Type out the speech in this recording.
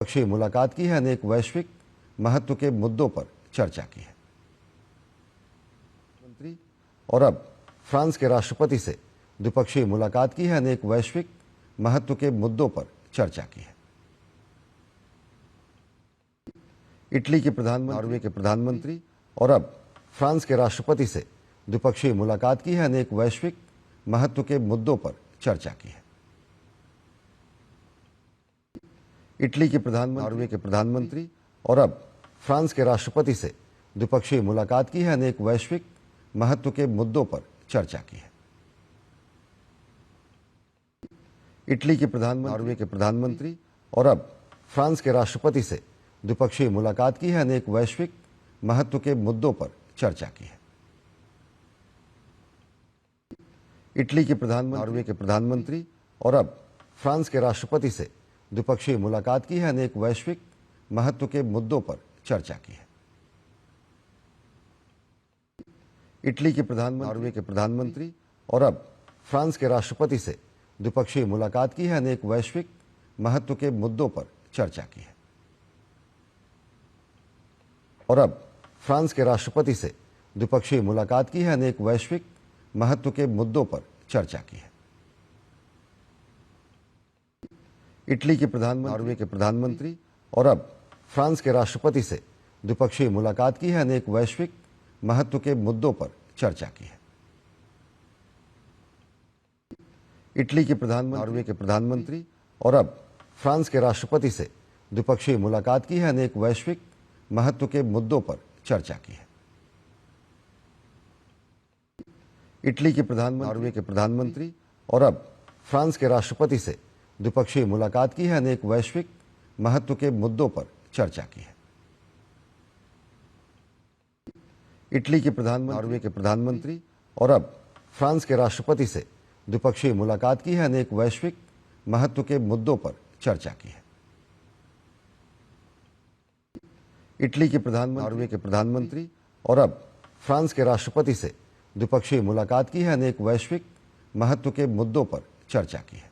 द्विपक्षीय मुलाकात की है, अनेक वैश्विक महत्व के मुद्दों पर चर्चा की है। और अब फ्रांस के राष्ट्रपति से द्विपक्षीय मुलाकात की है, अनेक वैश्विक महत्व के मुद्दों पर चर्चा की है। इटली के प्रधानमंत्री, नॉर्वे के प्रधानमंत्री और अब फ्रांस के राष्ट्रपति से द्विपक्षीय मुलाकात की है, अनेक वैश्विक महत्व के मुद्दों पर चर्चा की है। इटली के प्रधानमंत्री, नॉर्वे के प्रधानमंत्री और अब फ्रांस के राष्ट्रपति से द्विपक्षीय मुलाकात की है, अनेक वैश्विक महत्व के मुद्दों पर चर्चा की है। इटली के प्रधानमंत्री, नॉर्वे के प्रधानमंत्री और अब फ्रांस के राष्ट्रपति से द्विपक्षीय मुलाकात की है, अनेक वैश्विक महत्व के मुद्दों पर चर्चा की है। इटली के प्रधानमंत्री, नॉर्वे के प्रधानमंत्री और अब फ्रांस के राष्ट्रपति से द्विपक्षीय मुलाकात की है, अनेक वैश्विक महत्व के मुद्दों पर चर्चा की है। इटली के प्रधानमंत्री, नॉर्वे के प्रधानमंत्री और अब फ्रांस के राष्ट्रपति से द्विपक्षीय मुलाकात की है, अनेक वैश्विक महत्व के मुद्दों पर चर्चा की है। और अब फ्रांस के राष्ट्रपति से द्विपक्षीय मुलाकात की है, अनेक वैश्विक महत्व के मुद्दों पर चर्चा की है। इटली के प्रधानमंत्री, नॉर्वे के प्रधानमंत्री और अब फ्रांस के राष्ट्रपति से द्विपक्षीय मुलाकात की है, अनेक वैश्विक महत्व के मुद्दों पर चर्चा की है। इटली के प्रधानमंत्री, नॉर्वे के प्रधानमंत्री और अब फ्रांस के राष्ट्रपति से द्विपक्षीय मुलाकात की है, अनेक वैश्विक महत्व के मुद्दों पर चर्चा की है। इटली के प्रधानमंत्री, नॉर्वे के प्रधानमंत्री और अब फ्रांस के राष्ट्रपति से द्विपक्षीय मुलाकात की है, अनेक वैश्विक महत्व के मुद्दों पर चर्चा की है। इटली के प्रधानमंत्री, नॉर्वे के प्रधानमंत्री और अब फ्रांस के राष्ट्रपति से द्विपक्षीय मुलाकात की है, अनेक वैश्विक महत्व के मुद्दों पर चर्चा की है। इटली के प्रधानमंत्री, नॉर्वे के प्रधानमंत्री और अब फ्रांस के राष्ट्रपति से द्विपक्षीय मुलाकात की है, अनेक वैश्विक महत्व के मुद्दों पर चर्चा की है।